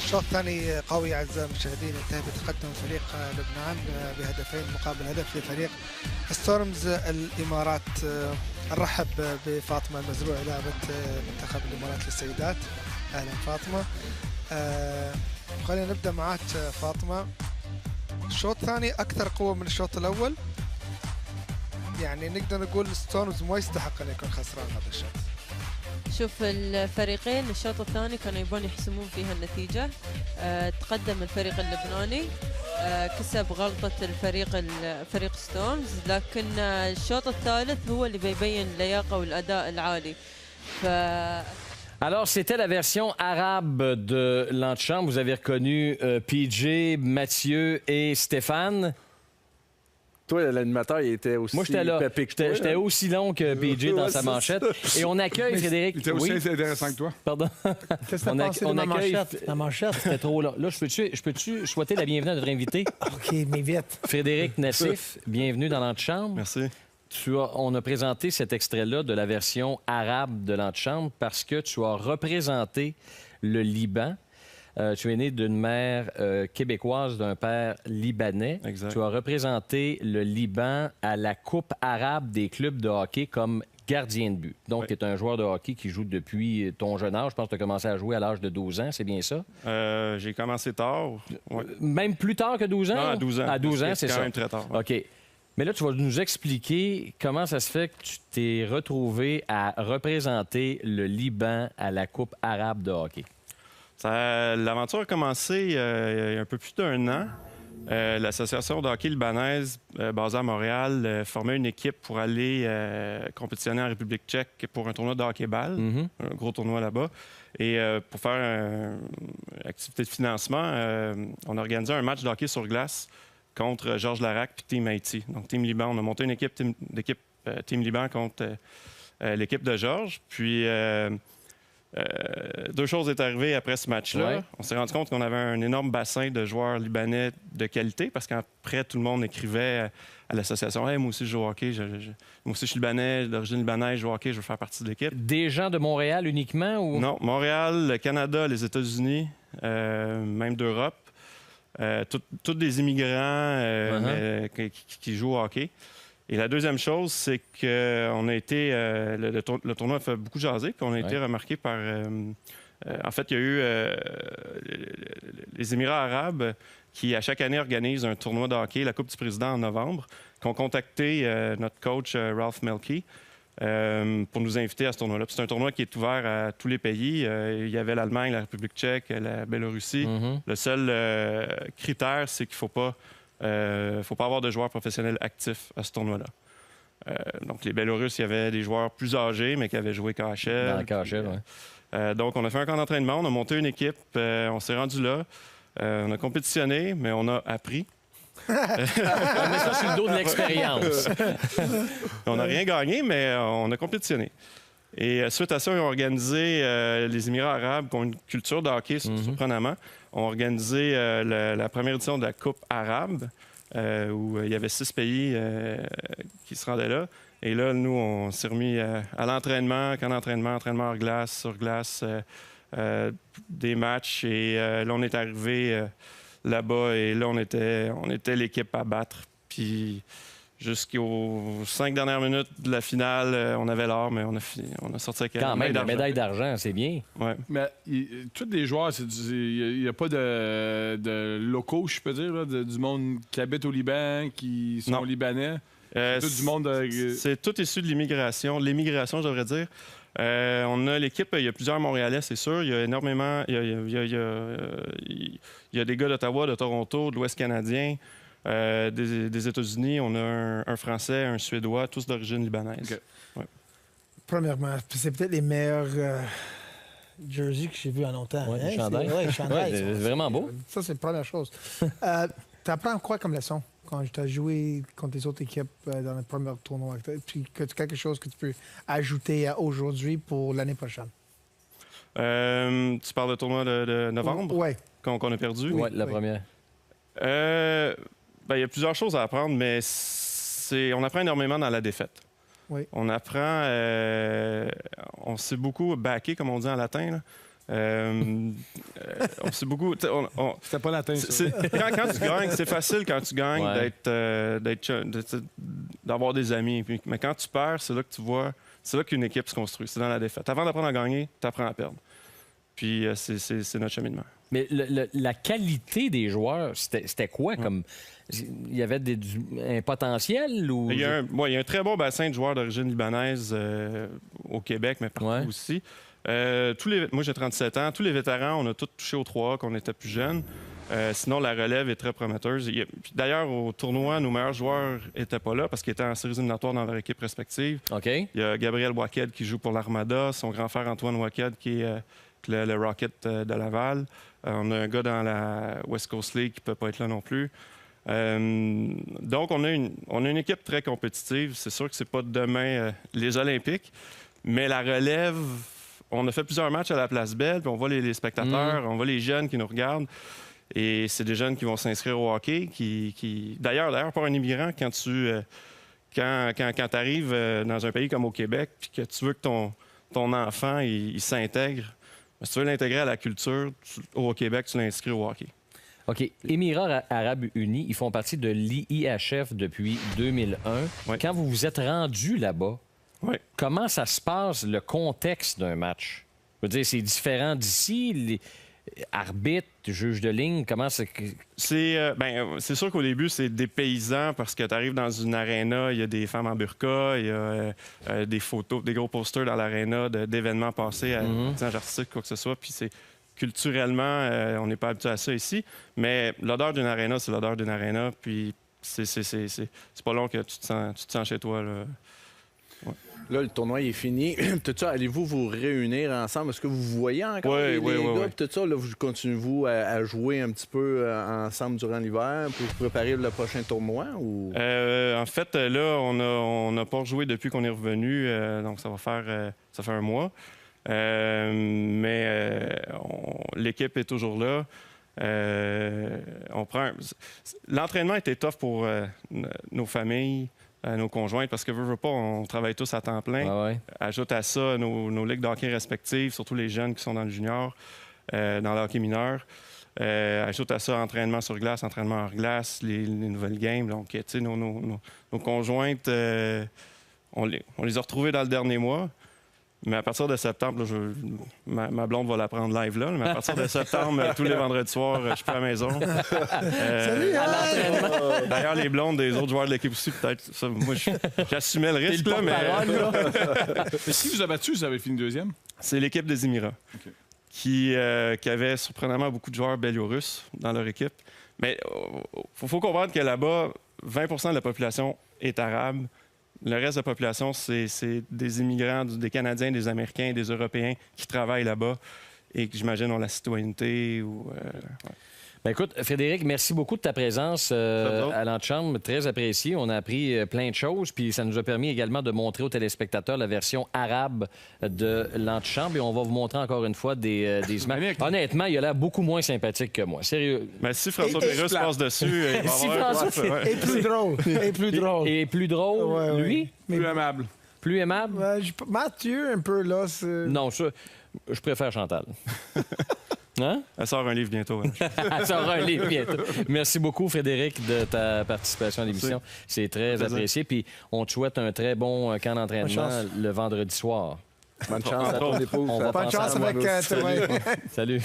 الشوط الثاني قوي أعزائي المشاهدين، انتهى بتقدم فريق لبنان بهدفين مقابل هدف لفريق ستورمز الإمارات. نرحب بفاطمة المزروع لاعبة منتخب الإمارات للسيدات. أهلا فاطمة. خلينا نبدأ معك فاطمة. الشوط الثاني أكثر قوة من الشوط الأول، يعني نقدر نقول ستورمز ما يستحق أن يكون خسران هذا الشوط. شوف الفريقين الشوط الثاني كانوا يبون يحسمون فيها النتيجة. تقدم الفريق اللبناني، كسب غلطة فريق ستورمز، لكن الشوط الثالث هو اللي بيبين اللياقة والأداء العالي. Alors, c'était la version arabe de l'antichambre. Vous avez reconnu PJ, Mathieu et Stéphane. Toi, l'animateur, il était aussi... Moi, j'étais là. J'étais aussi long que PJ dans sa manchette. Et on accueille Frédéric... Il était aussi intéressant que toi. Pardon. Qu'est-ce que tu as pensé de ma manchette? La manchette, c'était trop long. Là, je peux-tu souhaiter la bienvenue à notre invité? OK, mais vite. Frédéric Nassif, bienvenue dans l'antichambre. Merci. On a présenté cet extrait-là de la version arabe de l'antichambre parce que tu as représenté le Liban. Tu es né d'une mère québécoise, d'un père libanais. Exact. Tu as représenté le Liban à la Coupe arabe des clubs de hockey comme gardien de but. Donc, tu es un joueur de hockey qui joue depuis ton jeune âge. Je pense que tu as commencé à jouer à l'âge de 12 ans, c'est bien ça? J'ai commencé tard. Ouais. Même plus tard que 12 ans? Non, à 12 ans. À 12 ans, c'est ça. quand même très tard. Ouais. OK. Mais là, tu vas nous expliquer comment ça se fait que tu t'es retrouvé à représenter le Liban à la Coupe arabe de hockey. L'aventure a commencé il y a un peu plus d'1 an. L'association de hockey libanaise basée à Montréal formait une équipe pour aller compétitionner en République tchèque pour un tournoi de hockey-ball, un gros tournoi là-bas. Et pour faire une activité de financement, on a organisé un match de hockey sur glace contre Georges Larac puis Team Haïti. Donc, Team Liban, on a monté une équipe Team Liban contre l'équipe de Georges. Puis, deux choses est arrivées après ce match-là. Ouais. On s'est rendu compte qu'on avait un énorme bassin de joueurs libanais de qualité parce qu'après, tout le monde écrivait à l'association « Hey, moi aussi, je joue au hockey. Moi aussi, je suis libanais, d'origine libanaise, je joue au hockey, je veux faire partie de l'équipe. » Des gens de Montréal uniquement? Ou... Non, Montréal, le Canada, les États-Unis, même d'Europe. Tous des immigrants mais qui jouent au hockey. Et la deuxième chose, c'est qu'on a été... le tournoi a fait beaucoup jaser, puis on a été remarqué par... en fait, il y a eu les Émirats arabes qui, à chaque année, organisent un tournoi de hockey, la Coupe du Président en novembre, qui ont contacté notre coach Ralph Melky pour nous inviter à ce tournoi-là. C'est un tournoi qui est ouvert à tous les pays. Il y avait l'Allemagne, la République tchèque, la Biélorussie. Le seul critère, c'est qu'il ne faut pas avoir de joueurs professionnels actifs à ce tournoi-là. Donc, les Biélorusses, il y avait des joueurs plus âgés, mais qui avaient joué KHL. Dans la KHL, oui. Donc, on a fait un camp d'entraînement, on a monté une équipe, on s'est rendu là. On a compétitionné, mais on a appris. Mais ça, c'est le dos de l'expérience. On n'a rien gagné, mais on a compétitionné. Et suite à ça, ils ont organisé, les Émirats arabes, qui ont une culture de hockey, surprenamment, ont organisé la première édition de la Coupe arabe, où il y avait 6 pays qui se rendaient là. Et là, nous, on s'est remis à l'entraînement, camp d'entraînement, entraînement hors glace, sur glace, des matchs. Et là, on est arrivé... là-bas, et là, on était l'équipe à battre. Puis jusqu'aux 5 dernières minutes de la finale, on avait l'or, mais on a sorti avec quand même, la médaille d'argent, c'est bien. Ouais. Mais tous les joueurs, il n'y a pas de locaux, je peux dire, là, du monde qui habite au Liban, qui sont libanais. C'est tout du monde... C'est tout issu de l'immigration. L'émigration, je devrais dire. On a l'équipe, il y a plusieurs Montréalais, c'est sûr. Il y a énormément... Il y a des gars d'Ottawa, de Toronto, de l'Ouest canadien, des États-Unis. On a un Français, un Suédois, tous d'origine libanaise. Okay. Ouais. Premièrement, c'est peut-être les meilleurs jerseys que j'ai vus en longtemps. Oui, chandail. Oui, chandail. C'est vraiment beau. Ça, c'est la première chose. Tu apprends quoi comme leçon quand tu as joué contre les autres équipes dans le premier tournoi? Puis quelque chose que tu peux ajouter à aujourd'hui pour l'année prochaine? Tu parles de tournoi de novembre? Oui. Qu'on a perdu? Oui, la première. Il y a plusieurs choses à apprendre, mais on apprend énormément dans la défaite. Oui. On apprend... on s'est beaucoup backé, comme on dit en latin, là. On sait beaucoup. C'était pas latin, ça. Quand tu gagnes, c'est facile quand tu gagnes Ouais. d'avoir des amis. Mais quand tu perds, c'est là que tu vois, c'est là qu'une équipe se construit. C'est dans la défaite. Avant d'apprendre à gagner, tu apprends à perdre. Puis c'est notre cheminement. Mais la qualité des joueurs, c'était quoi comme. Il y avait un potentiel ou. Il y a un très bon bassin de joueurs d'origine libanaise au Québec, mais partout aussi. Moi, j'ai 37 ans. Tous les vétérans, on a tous touché au 3A quand on était plus jeunes. Sinon, la relève est très prometteuse. D'ailleurs, au tournoi, nos meilleurs joueurs n'étaient pas là parce qu'ils étaient en séries éliminatoires dans leur équipe respective. OK. Il y a Gabriel Ouaked qui joue pour l'Armada, son grand frère Antoine Ouaked qui est le Rocket de Laval. On a un gars dans la West Coast League qui ne peut pas être là non plus. Donc, on a une équipe très compétitive. C'est sûr que c'est pas demain les Olympiques, mais la relève, on a fait plusieurs matchs à la Place Belle, puis on voit les spectateurs, on voit les jeunes qui nous regardent. Et c'est des jeunes qui vont s'inscrire au hockey. D'ailleurs, pour un immigrant, quand tu arrives dans un pays comme au Québec, puis que tu veux que ton enfant il s'intègre, si tu veux l'intégrer à la culture, au Québec, tu l'inscris au hockey. OK. Émirats arabes unis, ils font partie de l'IIHF depuis 2001. Oui. Quand vous vous êtes rendu là-bas, comment ça se passe, le contexte d'un match? Je veux dire, c'est différent d'ici? Les arbitres, juges de ligne, comment c'est... C'est sûr qu'au début, c'est des paysans parce que tu arrives dans une aréna, il y a des femmes en burqa, il y a des photos, des gros posters dans l'aréna d'événements passés à titre artistique, quoi que ce soit. Puis culturellement, on n'est pas habitué à ça ici. Mais l'odeur d'une aréna, c'est l'odeur d'une aréna. Puis c'est pas long que tu te sens chez toi, là. Là, le tournoi est fini. Tout ça, allez-vous vous réunir ensemble? Est-ce que vous voyez encore les gars? Tout ça, là, vous continuez-vous à jouer un petit peu ensemble durant l'hiver pour préparer le prochain tournoi? Ou... En fait, là, on n'a pas joué depuis qu'on est revenu. Donc, ça fait un mois. Mais l'équipe est toujours là. L'entraînement était tough pour nos familles, nos conjointes, parce que veut pas, on travaille tous à temps plein. Ah ouais. Ajoute à ça nos ligues de hockey respectives, surtout les jeunes qui sont dans le junior, dans le hockey mineur. Ajoute à ça entraînement sur glace, entraînement hors glace, les nouvelles games. Donc, tu sais, nos conjointes, on les a retrouvées dans le dernier mois. Mais à partir de septembre, là, ma blonde va la prendre live là. Mais à partir de septembre, tous les vendredis soirs, je suis à la maison. Salut, D'ailleurs, les blondes des autres joueurs de l'équipe aussi, peut-être. Ça, moi, j'assumais le risque, là, mais... Mais si vous avez battu, vous avez fini deuxième? C'est l'équipe des Émirats qui avait surprenamment beaucoup de joueurs biélorusses dans leur équipe. Mais il faut comprendre que là-bas, 20 % de la population est arabe. Le reste de la population, c'est des immigrants, des Canadiens, des Américains, des Européens qui travaillent là-bas et qui, j'imagine, ont la citoyenneté. Ben écoute, Frédéric, merci beaucoup de ta présence à l'antichambre. Très apprécié. On a appris plein de choses. Puis ça nous a permis également de montrer aux téléspectateurs la version arabe de l'antichambre. Et on va vous montrer encore une fois des images. Honnêtement, il a l'air beaucoup moins sympathique que moi. Sérieux. Mais si François Pérusse passe dessus, il va Et plus drôle. Et plus drôle. Et plus drôle, lui? Plus aimable. Plus aimable? Mathieu, un peu, là. Non, ça, je préfère Chantal. Hein? Elle sort un livre bientôt. Hein? Elle sort un livre bientôt. Merci beaucoup, Frédéric, de ta participation à l'émission. C'est très apprécié. Puis on te souhaite un très bon camp d'entraînement le vendredi soir. Bonne chance à ton épouse. On va Bonne chance avec... Salut.